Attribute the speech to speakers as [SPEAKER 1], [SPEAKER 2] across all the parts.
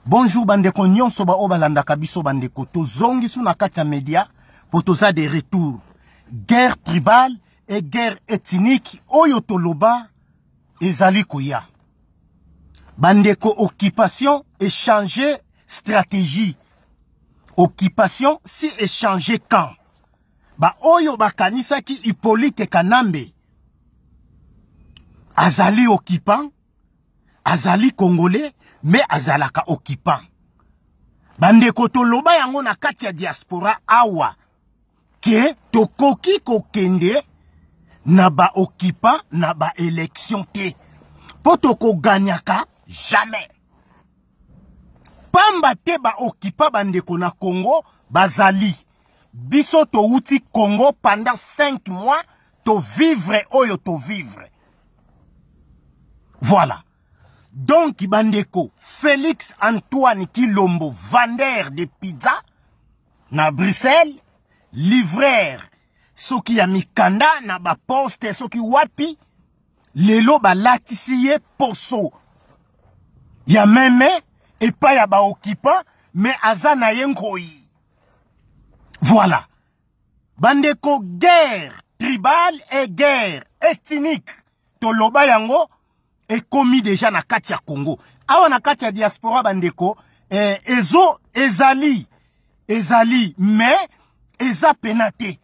[SPEAKER 1] Bonjour bandeko nyonso ba obalanda kabiso bandeko tozongi su na kati ya media pour toza des retours. Guerre tribale et guerre ethnique oyo toloba ezali koya. Bandeko occupation échanger stratégie. Occupation si échanger camp. Ba oyo bakanisa ki Hippolyte Kanambe azali occupant, azali congolais, mais azalaka occupant. Bandeko toloba yango na kati ya diaspora awa ke tokoki kokende na ba occupant na ba élection te. Po toko ganyaka jamais. Pamba te ba occupant bandeko na Congo bazali. Biso to uti Congo pendant 5 mois to vivre oyo to vivre. Voilà. Donc, bandeko, Félix Antoine Kilombo, vendeur de pizza, na Bruxelles, livreur, soki ya mikanda, na ba poste, soki wapi, lelo ba latisiye poso. Ya meme, et pas ya ba occupant, mais azana yengoi. Voilà. Bandeko, guerre tribale et guerre ethnique. Toloba yango, et commis déjà na kati ya Congo. Awa na kati ya diaspora bandeko, ezo ezali, mais eza penate.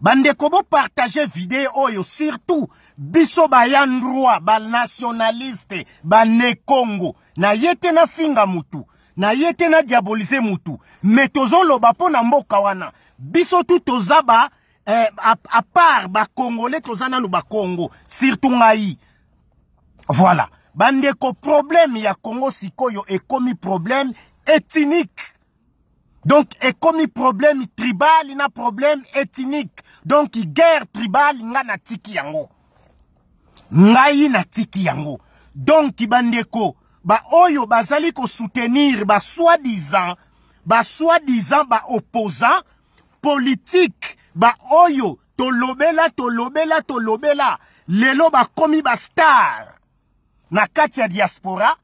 [SPEAKER 1] Bandeko bo partager vidéo oyo, surtout, biso ba yandroa, ba nationaliste, ba ne Congo, na yete na finga mutu, na yete na diabolize mutu, mais tozo loba po na mboka wana, biso tu toza ba, à part ba Congolais, toza nanu ba Congo, surtout ngai. Voilà. Bandeko problème ya Congo sikoyo est comme problème ethnique. Donc est comme problème tribal, il a problème ethnique. Donc guerre tribale nga na tiki yango. Ngai na tiki yango. Donc bandeko ba oyo bazali ko soutenir ba soi-disant ba opposant politique ba oyo tolobela lelo ba komi ba star. Na kati ya diaspora,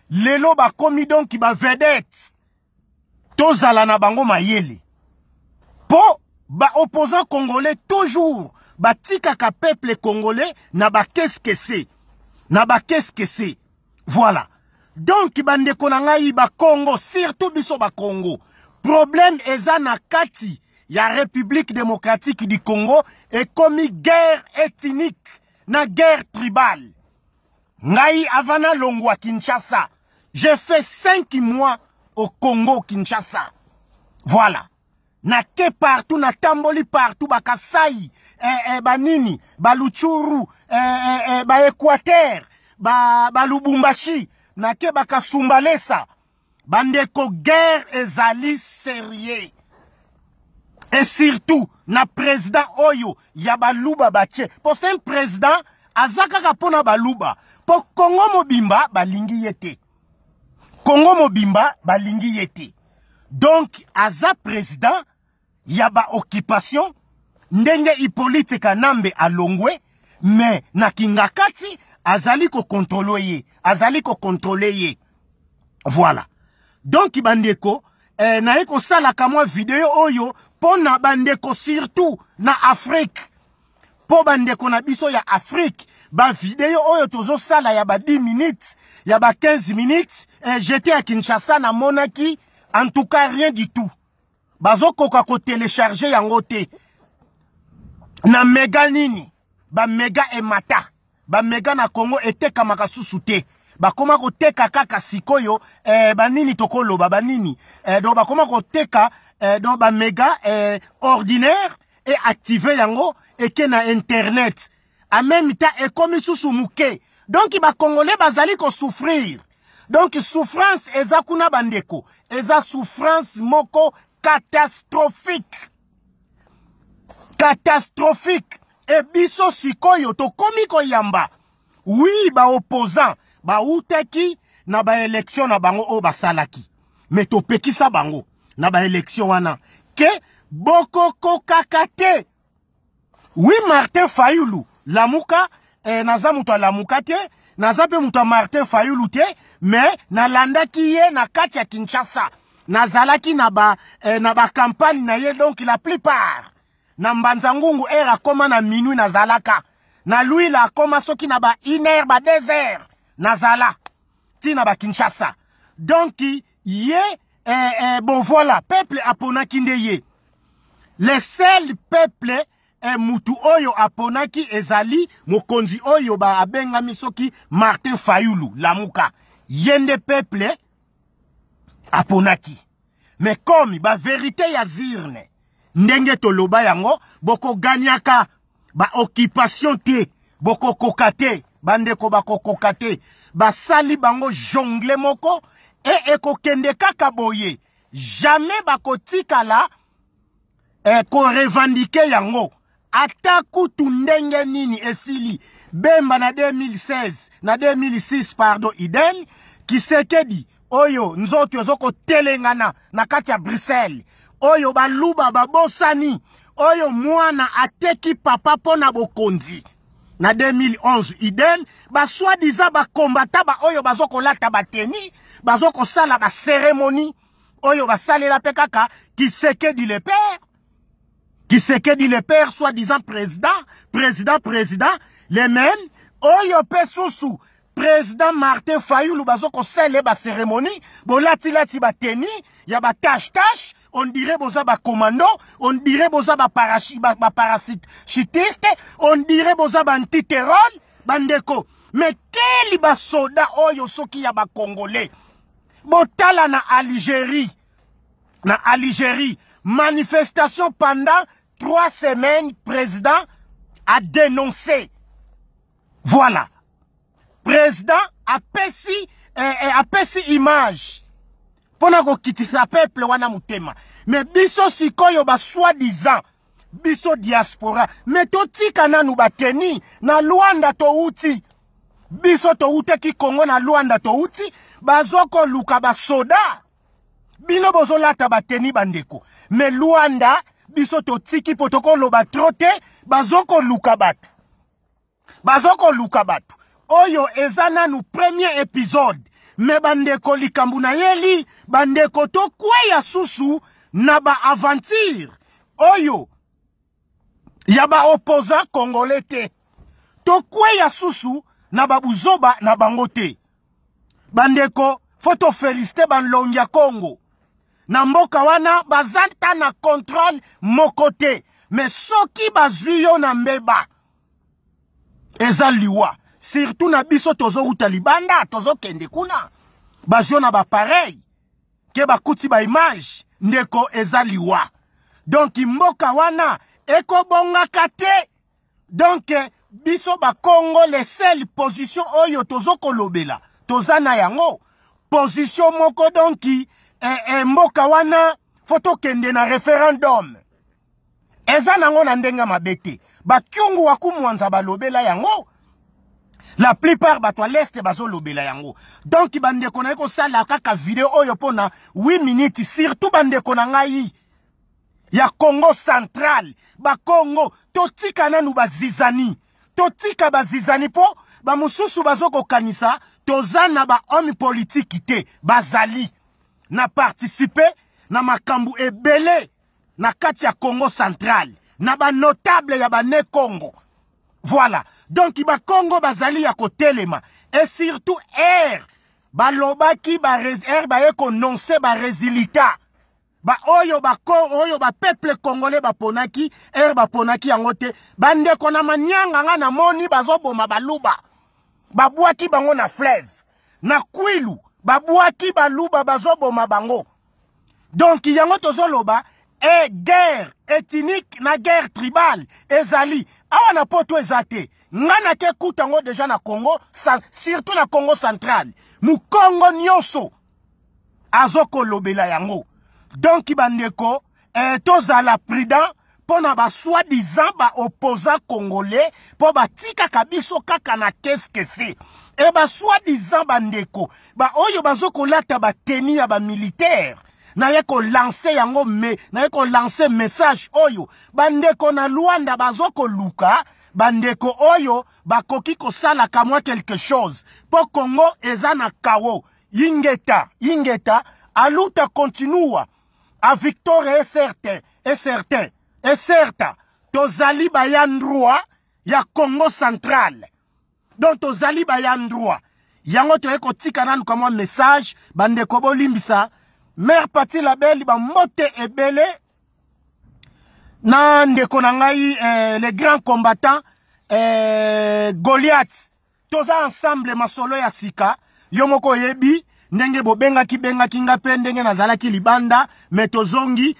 [SPEAKER 1] lelo ba komi donc ba vedette. Tozala na bango mayele. Po ba opposant congolais toujours ba tika ka peuple congolais na ba qu'est-ce que c'est. Na ba qu'est-ce que c'est. Voilà. Donc bandeko na ngai ba Congo, surtout biso ba Congo. Problème eza na kati ya République démocratique du Congo et komi guerre ethnique na guerre tribale. Ngai avana longwa Kinshasa. J'ai fait 5 mois au Congo Kinshasa. Voilà. Na ke partout, na tamboli partout, ba Kasai, banini, ba Luchuru, ba Équateur, ba Lubumbashi, na ke ba Kasumbalesa. Bandeko guerre ezali sérieux. Et surtout, na président Oyo, yaba luba bache. Pour un président, azaka kapona baluba. Po Congo mobimba balingi yete. Congo mobimba balingi yete. Donc aza président yaba occupation ndenge Hippolyte Kanambe alongwe mais na kingakati azali ko contrôler ye. Voilà. Donc bandeko na eko sala kamwa vidéo oyo pona bandeko surtout na Afrique. Po bandeko na biso ya Afrique ba vidéo oyo tozo sala ya ba 10 minutes, ya ba 15 minutes, j'étais à Kinshasa na monaki, en tout cas rien du tout. Bazo koka ko télécharger yango te. Na mega nini, ba mega emata, ba mega na Congo eteka makasusu te. Ba koma ko teka kaka sikoyo, ba nini tokolo ba nini. Donc ba koma ko teka donc ba mega ordinaire et activer yango et que na internet. En même temps, et comme sous mouké. Donc, les Congolais bazali ko souffrir. Donc, souffrance, eza kuna bandeko. Eza souffrance moko catastrophique. Catastrophique. Et biso sikoyo to komiko yamba. Oui, ba opposant. Ba uteki na ba élection na bango o basalaki. Mais to pekisa bango. Na ba élection wana. Ke boko kokakate. Oui, Martin Fayulu. Lamuka, naza muta lamuka te, naza pe muta Martin Fayulu te, mais nalandaki ye na kati ya Kinshasa. Nazalaki na ba campagne na ye, donc la plupart na Mbanzangungu era koma na minuit nazalaka. Na lui la koma soki na ba 1 heure ba 2 heures nazala ti na ba Kinshasa. Donc ye bon voilà, peuple aponaki nde ye. Le seul peuple mutu oyo aponaki ezali mokonzi oyo ba abengami soki Martin Fayulu Lamuka. Yende peuple aponaki. Mais comme ba vérité ya zirne ndenge toloba yango boko ganyaka ba occupation te boko kokate bandeko bako kokate ba sali bango jongle moko eko kende kaka boye jamais bako tikala ko revendiquer yango ata kutu ndenge nini esili bemba na 2016 na 2006 pardon idem Kisekedi oyo nzoto yozoko telengana na kati ya Bruxelles oyo baluba babosani oyo mwana ateki papa pona bokonzi na 2011 idem ba soi-disant ba kombata ba oyo bazoko lata bateni bazoko sala ba cérémonie oyo basalela pe kaka Kisekedi le père soi-disant président les mêmes oyo pe susu président Martin Fayulu bazoko sele ba cérémonie bolati ba teni ya ba tâche on dirait boza ba commando on dirait boza ba parachutiste on dirait boza ba antiterror bandeko mais quel ba soda oyo soki ya ba congolais botala na Algérie manifestation pendant 3 semaines président a dénoncé voilà président a pesi image pona ko kitisa peuple wana mutema mais biso sikoyo ba soi-disant biso diaspora mais totika nanu bateni na Luanda to uti biso to ute ki Kongo na Luanda to uti bazoko luka ba soda bino bozolata bateni bandeko mais Luanda biso to tiki potoko loba trote bazoko luka batu oyo ezana nu premier épisode me bandeko likambu na yeli bandeko to kweya susu na ba aventure oyo ya ba opposant congolais te to kweya susu na ba buzoba na bango te bandeko foto féliciter banlongia Congo na mboka wana bazanta na contrôle mokote mais soki bazuyo na mbeba eza liwa surtout na biso tozo ruta libanda tozo kende kuna bazio na ba pareil ke bakuti ba image ndeko eza liwa donc mboka wana eko bonga kate donc biso ba Congo les seules position oyo tozo kolobela tozana yango position moko donc mboka wana foto kende na référendum eza nango na ndenga mabete bakyungu wakumwanza balobela yango la plupart bato à l'est bazo lobela yango donc bandeko na ko sala kaka video oyo pona 8 minutes surtout bandeko na ngai ya Congo central ba Congo totika nanu bazizani totika bazizani po ba mususu bazoko kanisa tozana ba homme politique te bazali na participer na makambu ebele na kati ya Congo central na ba notable ya ba ne Congo voilà donc ba Congo bazali ya kotelema et surtout balobaki ba eko noncer ba résultat ba oyo ba peuple congolais ba ponaki ba ponaki yango te bande kona manyanga nga na moni bazoboma baluba babwaki bango na fleuve na Kwilu babwaki baluba bazoboma bango donc yango tozoloba guerre ethnique na guerre tribale ezali awa na poto ezate ngana ke kutango déjà na Congo surtout na Congo central mu Congo nyonso azoko lobela yango donc bandeko tozala prudent pona ba soi-disant ba opposant congolais po batika kabiso kaka na qu'est-ce que c'est et ba soi-disant bandeko ba oyo bazoko lata ba teni ya ba militaire na yeko lancer yango na yeko lancer message oyo bandeko na Luanda bazoko luka bandeko oyo bakoki ko sala kamwa quelque chose po Congo eza na kawo Ingeta, aluta continua, a victoire est certain, tozali bayandroa, ya Congo central. Donc tozali bayandroa, yango to eko tika nanu kama message, bande kobo limbisa, mère pati la belle, ba mote ebele, na ndeko na ngai, les grands combattants, Goliath, toza ensemble masolo ya sika, yomoko yebi, ndenge bobenga ki benga kinga pe ndenge nazala ki libanda, metozongi,